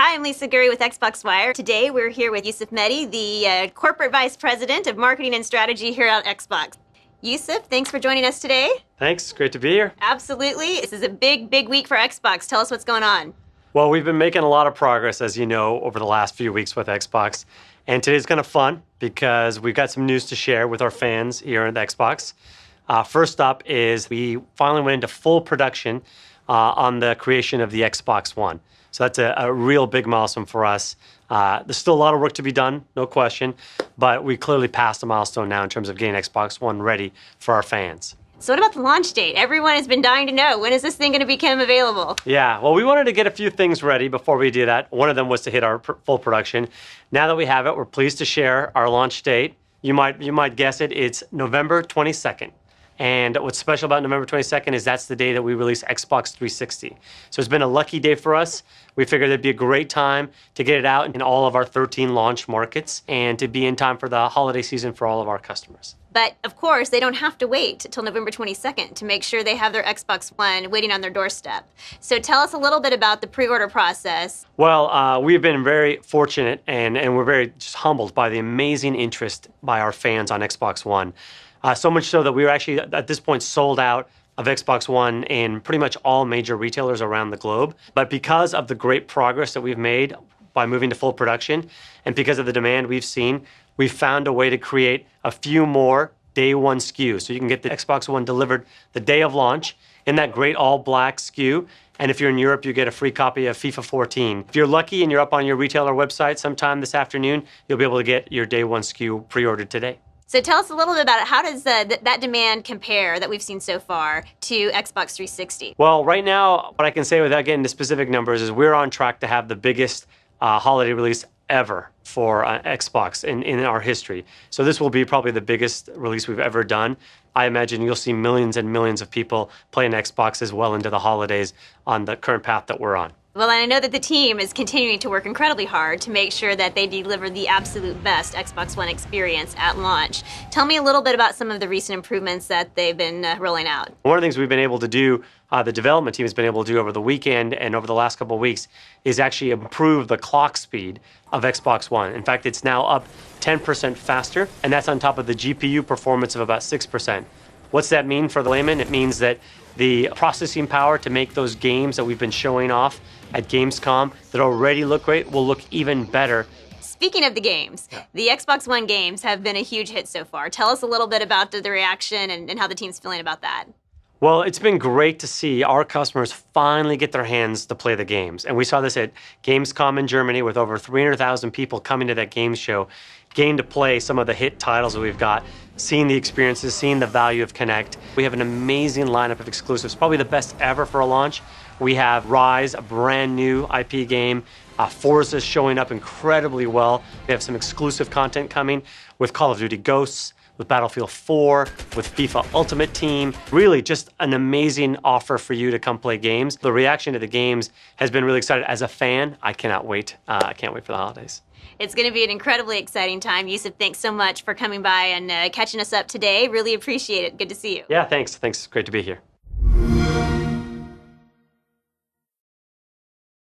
Hi, I'm Lisa Gurry with Xbox Wire. Today we're here with Yusuf Mehdi, the Corporate Vice President of Marketing and Strategy here at Xbox. Yusuf, thanks for joining us today. Thanks, great to be here. Absolutely. This is a big week for Xbox. Tell us what's going on. Well, we've been making a lot of progress, as you know, over the last few weeks with Xbox. And today's kind of fun because we've got some news to share with our fans here at Xbox. First up is we finally went into full production on the creation of the Xbox One. So that's a real big milestone for us. There's still a lot of work to be done, no question, but we clearly passed a milestone now in terms of getting Xbox One ready for our fans. So what about the launch date? Everyone has been dying to know. When is this thing going to become available? Yeah, well, we wanted to get a few things ready before we do that. One of them was to hit our full production. Now that we have it, we're pleased to share our launch date. You might guess it. It's November 22nd. And what's special about November 22nd is that's the day that we release Xbox 360. So it's been a lucky day for us. We figured it'd be a great time to get it out in all of our 13 launch markets and to be in time for the holiday season for all of our customers. But of course, they don't have to wait till November 22nd to make sure they have their Xbox One waiting on their doorstep. So tell us a little bit about the pre-order process. Well, we've been very fortunate and we're very just humbled by the amazing interest by our fans on Xbox One. So much so that we were actually, at this point, sold out of Xbox One in pretty much all major retailers around the globe. But because of the great progress that we've made by moving to full production, and because of the demand we've seen, we've found a way to create a few more day one SKUs. So you can get the Xbox One delivered the day of launch in that great all black SKU. And if you're in Europe, you get a free copy of FIFA 14. If you're lucky and you're up on your retailer website sometime this afternoon, you'll be able to get your day one SKU pre-ordered today. So tell us a little bit about it. How does that demand compare that we've seen so far to Xbox 360? Well, right now, what I can say without getting into specific numbers is we're on track to have the biggest holiday release ever for Xbox in our history. So this will be probably the biggest release we've ever done. I imagine you'll see millions and millions of people playing Xbox as well into the holidays on the current path that we're on. Well, and I know that the team is continuing to work incredibly hard to make sure that they deliver the absolute best Xbox One experience at launch. Tell me a little bit about some of the recent improvements that they've been rolling out. One of the things we've been able to do, the development team has been able to do over the weekend and over the last couple of weeks, is actually improve the clock speed of Xbox One. In fact, it's now up 10% faster, and that's on top of the GPU performance of about 6%. What's that mean for the layman? It means that the processing power to make those games that we've been showing off at Gamescom that already look great will look even better. Speaking of the games, the Xbox One games have been a huge hit so far. Tell us a little bit about the reaction and how the team's feeling about that. Well, it's been great to see our customers finally get their hands to play the games. And we saw this at Gamescom in Germany with over 300,000 people coming to that game show, getting to play some of the hit titles that we've got, seeing the experiences, seeing the value of Kinect. We have an amazing lineup of exclusives, probably the best ever for a launch. We have Rise, a brand new IP game. Forza showing up incredibly well. We have some exclusive content coming with Call of Duty Ghosts, with Battlefield 4, with FIFA Ultimate Team. Really just an amazing offer for you to come play games. The reaction to the games has been really exciting. As a fan, I cannot wait. I can't wait for the holidays. It's going to be an incredibly exciting time. Yusuf, thanks so much for coming by and catching us up today. Really appreciate it. Good to see you. Yeah, thanks. Thanks. Great to be here.